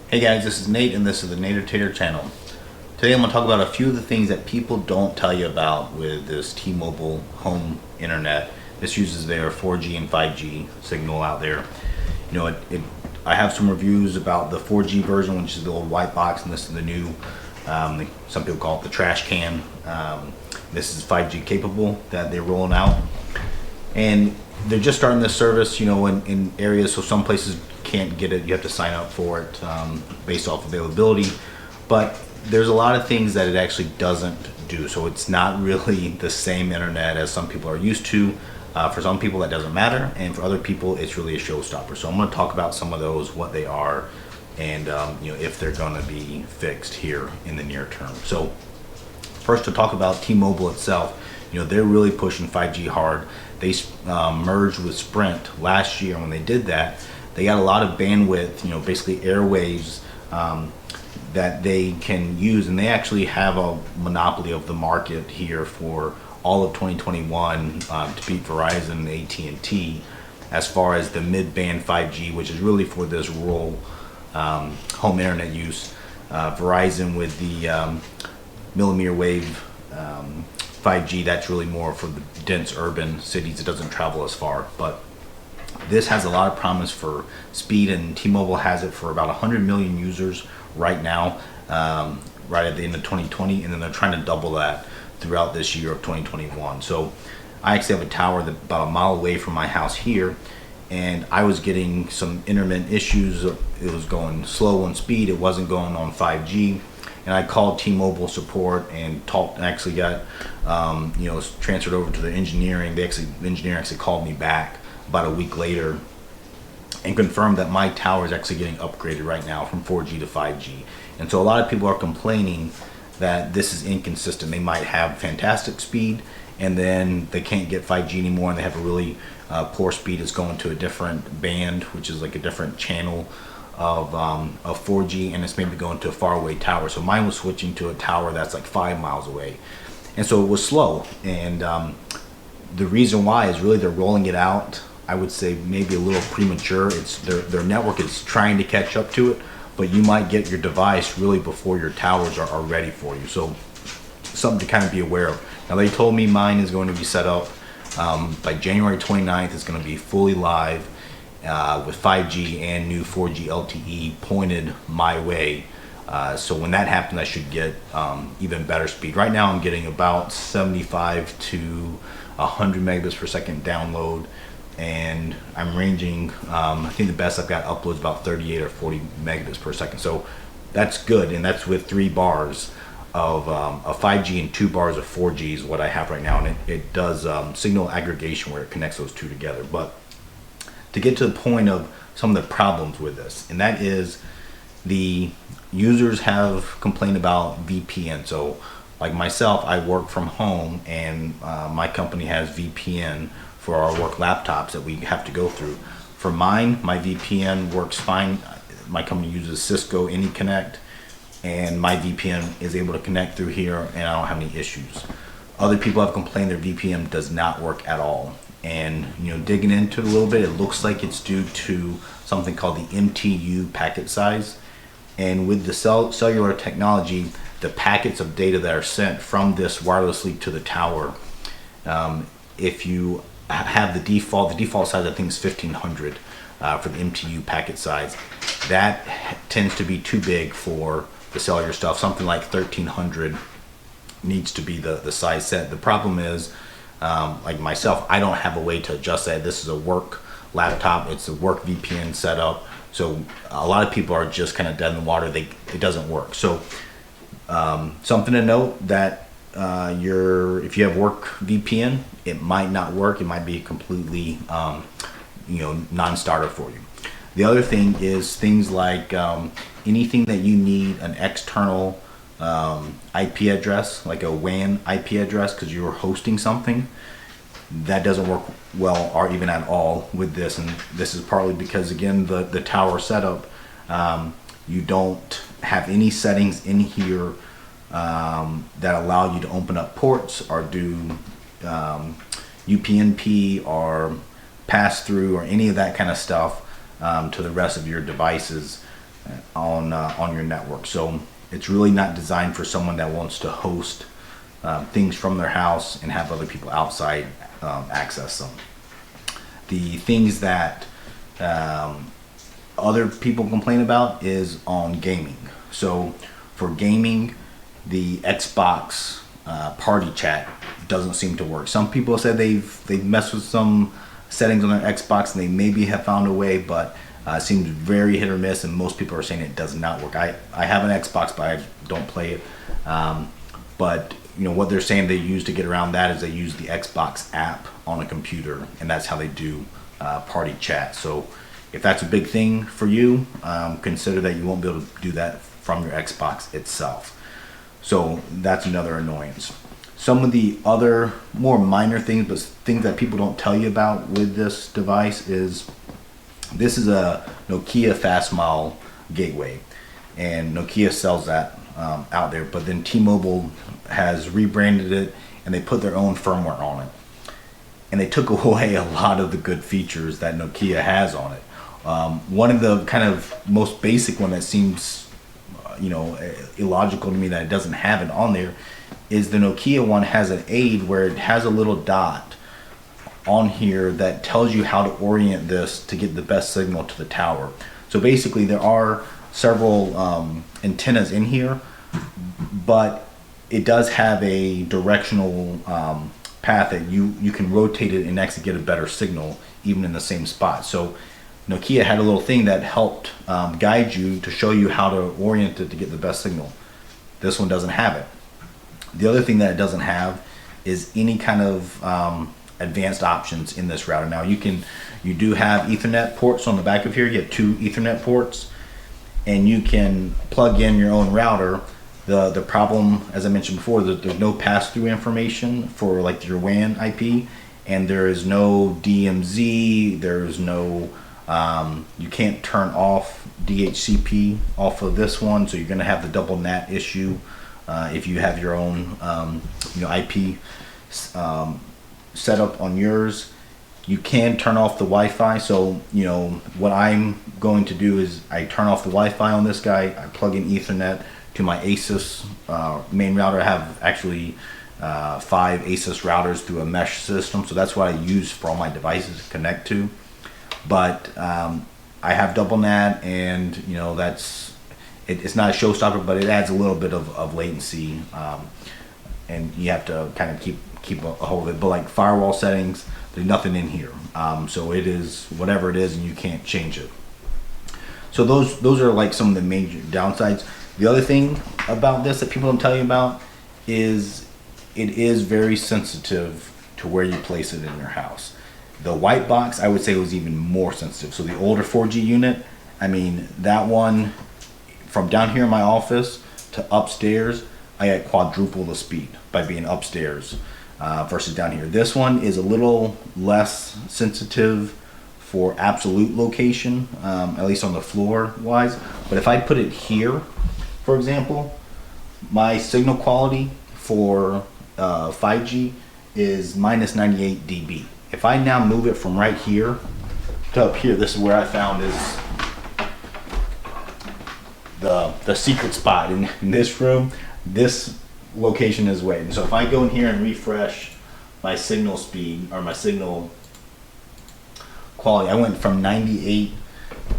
Hey guys, this is Nate and this is the Nader Tater channel. Today I'm going to talk about a few of the things that people don't tell you about with this T-Mobile home internet. This uses their 4G and 5G signal out there. You know, I have some reviews about the 4G version, which is the old white box, and this is the new, some people call it the trash can. This is 5G capable that they're rolling out. And they're just starting this service, you know, in areas, so some places can't get it. You have to sign up for it based off availability. But there's a lot of things that it actually doesn't do. So it's not really the same internet as some people are used to. For some people that doesn't matter, and for other people it's really a showstopper. So I'm going to talk about some of those, what they are, and you know, if they're going to be fixed here in the near term. So first, to talk about T-Mobile itself, you know, they're really pushing 5G hard. They merged with Sprint last year. When they did that, they got a lot of bandwidth, you know, basically airwaves that they can use, and they actually have a monopoly of the market here for all of 2021 to beat Verizon and AT&T as far as the mid-band 5G, which is really for this rural home internet use. Verizon with the millimeter wave 5G, that's really more for the dense urban cities. It doesn't travel as far, but this has a lot of promise for speed, and T-Mobile has it for about 100 million users right now, right at the end of 2020, and then they're trying to double that throughout this year of 2021. So I actually have a tower that about a mile away from my house here, and I was getting some intermittent issues. It was going slow on speed. It wasn't going on 5G. And I called T-Mobile support and talked, and actually got, you know, transferred over to the engineering. The engineer actually called me back about a week later and confirmed that my tower is actually getting upgraded right now from 4G to 5G. And so a lot of people are complaining that this is inconsistent. They might have fantastic speed, and then they can't get 5G anymore, and they have a really poor speed. It's going to a different band, which is like a different channel of 4G, and it's maybe going to a faraway tower. So mine was switching to a tower that's like 5 miles away, and so it was slow. And the reason why is really they're rolling it out, I would say maybe a little premature. It's their network is trying to catch up to it, but you might get your device really before your towers are ready for you. So something to kind of be aware of. Now, they told me mine is going to be set up by January 29th. It's going to be fully live with 5G and new 4G LTE pointed my way. So when that happens, I should get even better speed. Right now I'm getting about 75 to 100 megabits per second download, and I'm ranging, I think the best I've got uploads about 38 or 40 megabits per second. So that's good, and that's with 3 bars of 5G and 2 bars of 4G is what I have right now, and it does signal aggregation where it connects those two together. But to get to the point of some of the problems with this, and that is the users have complained about VPN. So like myself, I work from home, and my company has VPN for our work laptops that we have to go through. For mine, my VPN works fine. My company uses Cisco AnyConnect, and my VPN is able to connect through here, and I don't have any issues. Other people have complained their VPN does not work at all. And you know, digging into it a little bit, it looks like it's due to something called the MTU packet size. And with the cellular technology, the packets of data that are sent from this wirelessly to the tower, if you have the default size, I think is 1500 for the MTU packet size. That tends to be too big for the cellular stuff. Something like 1300 needs to be the size set. The problem is, like myself, I don't have a way to adjust that. This is a work laptop. It's a work VPN setup. So a lot of people are just kind of dead in the water. It doesn't work. So something to note that if you have work VPN, it might not work. It might be completely you know, non-starter for you. The other thing is things like anything that you need an external IP address, like a WAN IP address, because you're hosting something, that doesn't work well or even at all with this. And this is partly because, again, the tower setup, you don't have any settings in here that allow you to open up ports or do UPnP or pass through or any of that kind of stuff to the rest of your devices. on your network. So it's really not designed for someone that wants to host things from their house and have other people outside access them. The things that other people complain about is on gaming. So for gaming, the Xbox party chat doesn't seem to work. Some people said they've messed with some settings on their Xbox and they maybe have found a way, but it seems very hit or miss, and most people are saying it does not work. I have an Xbox, but I don't play it. But what they're saying they use to get around that is they use the Xbox app on a computer, and that's how they do party chat. So if that's a big thing for you, consider that you won't be able to do that from your Xbox itself. So that's another annoyance. Some of the other more minor things, but things that people don't tell you about with this device is this is a Nokia FastMile gateway, and Nokia sells that out there, but then T-Mobile has rebranded it and they put their own firmware on it, and they took away a lot of the good features that Nokia has on it. One of the kind of most basic one that seems illogical to me that it doesn't have it on there is the Nokia one has an aid where it has a little dot on here that tells you how to orient this to get the best signal to the tower. So basically there are several antennas in here, but it does have a directional path that you can rotate it and actually get a better signal even in the same spot. So Nokia had a little thing that helped guide you to show you how to orient it to get the best signal. This one doesn't have it. The other thing that it doesn't have is any kind of advanced options in this router. Now you do have Ethernet ports on the back of here. You have 2 Ethernet ports, and you can plug in your own router. The problem, as I mentioned before, there's no pass-through information for like your WAN IP, and there is no DMZ. There's no you can't turn off DHCP off of this one, so you're going to have the double NAT issue if you have your own IP set up on yours. You can turn off the Wi-Fi. So what I'm going to do is I turn off the Wi-Fi on this guy. I plug in Ethernet to my Asus main router. I have actually 5 Asus routers through a mesh system, so that's what I use for all my devices to connect to. But I have double NAT, and it's not a showstopper, but it adds a little bit of latency, and you have to kind of keep a hold of it. But like firewall settings, there's nothing in here, so it is whatever it is, and you can't change it. So those are like some of the major downsides. The other thing about this that people don't tell you about is it is very sensitive to where you place it in your house. The white box, I would say, was even more sensitive. So the older 4G unit, I mean, that one, from down here in my office to upstairs, I had quadruple the speed by being upstairs versus down here. This one is a little less sensitive for absolute location, at least on the floor wise. But if I put it here, for example, my signal quality for 5G is minus 98 dB. If I now move it from right here to up here, this is where I found is the secret spot in this room. This location is way. And so if I go in here and refresh my signal speed or my signal quality, I went from 98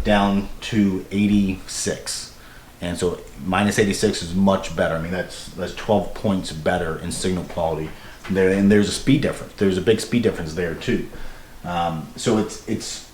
down to 86. And so minus 86 is much better. I mean, that's 12 points better in signal quality there, and there's a speed difference. There's a big speed difference there too. So it's,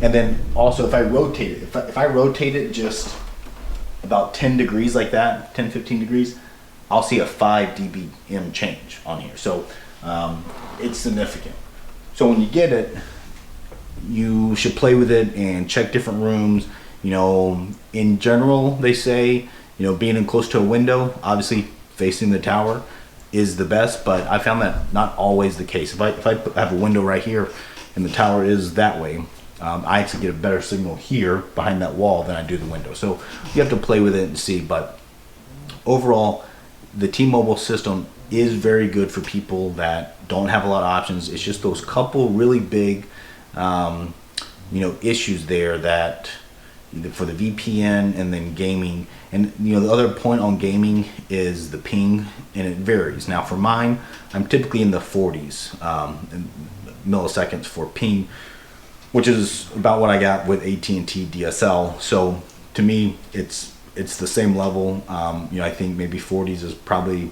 and then also if I rotate it, if I rotate it just about 10 degrees like that, 10, 15 degrees, I'll see a 5 dBm change on here. So it's significant. So when you get it, you should play with it and check different rooms. In general, they say, being in close to a window, obviously facing the tower is the best, but I found that not always the case. If I have a window right here and the tower is that way, I actually get a better signal here behind that wall than I do the window. So you have to play with it and see, but overall, the T-Mobile system is very good for people that don't have a lot of options. It's just those couple really big, issues there that for the VPN and then gaming. And the other point on gaming is the ping, and it varies. Now for mine, I'm typically in the 40s milliseconds for ping, which is about what I got with AT&T DSL. So to me, it's the same level. I think maybe 40s is probably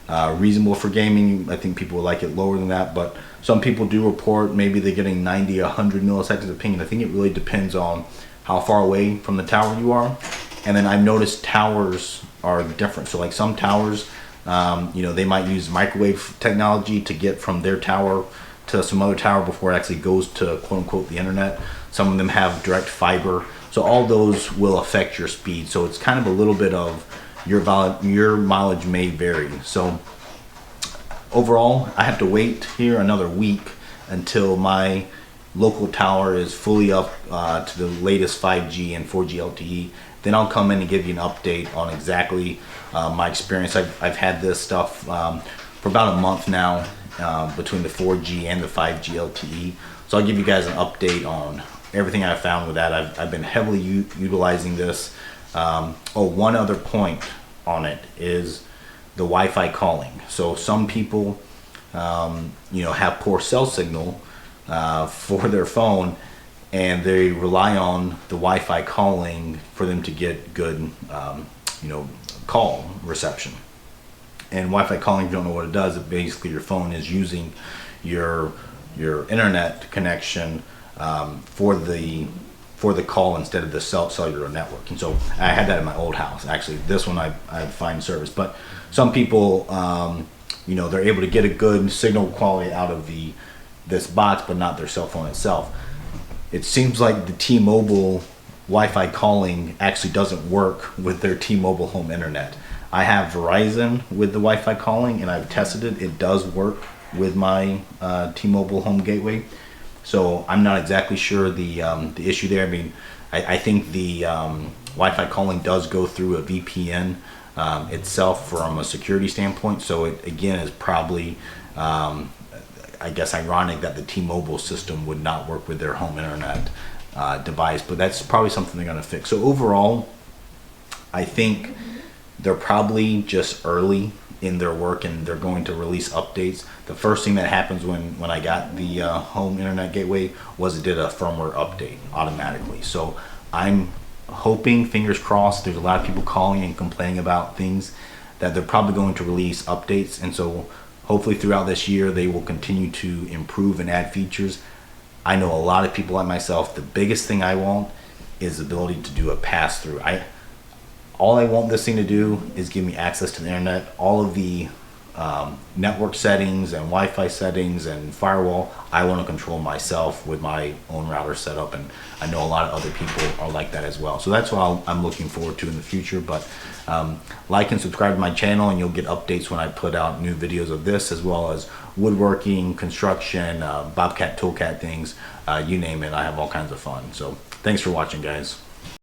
reasonable for gaming. I think people would like it lower than that, but some people do report maybe they're getting 90, 100 milliseconds of ping. And I think it really depends on how far away from the tower you are. And then I've noticed towers are different. So like some towers, they might use microwave technology to get from their tower to some other tower before it actually goes to quote unquote the internet. Some of them have direct fiber. So all those will affect your speed. So it's kind of a little bit of your mileage may vary. So overall, I have to wait here another week until my local tower is fully up to the latest 5G and 4G LTE. Then I'll come in and give you an update on exactly my experience. I've had this stuff for about a month now between the 4G and the 5G LTE. So I'll give you guys an update on everything I've found with that. I've been heavily utilizing this. One other point on it is the Wi-Fi calling. So some people, have poor cell signal for their phone, and they rely on the Wi-Fi calling for them to get good, call reception. And Wi-Fi calling, if you don't know what it does, it basically your phone is using your internet connection for the call instead of the cellular network. And so I had that in my old house. Actually, this one I find service. But some people, they're able to get a good signal quality out of this box, but not their cell phone itself. It seems like the T-Mobile Wi-Fi calling actually doesn't work with their T-Mobile home internet. I have Verizon with the Wi-Fi calling, and I've tested it. It does work with my T-Mobile home gateway. So I'm not exactly sure the issue there. I mean, I think the Wi-Fi calling does go through a VPN itself from a security standpoint. So it again is probably I guess ironic that the T-Mobile system would not work with their home internet device, but that's probably something they're going to fix. So overall, I think they're probably just early in their work, and they're going to release updates. The first thing that happens when I got the home internet gateway was it did a firmware update automatically. So I'm hoping, fingers crossed, there's a lot of people calling and complaining about things, that they're probably going to release updates. And so hopefully throughout this year, they will continue to improve and add features. I know a lot of people like myself, the biggest thing I want is the ability to do a pass-through. All I want this thing to do is give me access to the internet. All of the network settings and Wi-Fi settings and firewall, I want to control myself with my own router setup, and I know a lot of other people are like that as well. So that's what I'm looking forward to in the future. But like and subscribe to my channel, and you'll get updates when I put out new videos of this, as well as woodworking, construction, Bobcat, Toolcat things, you name it. I have all kinds of fun. So thanks for watching, guys.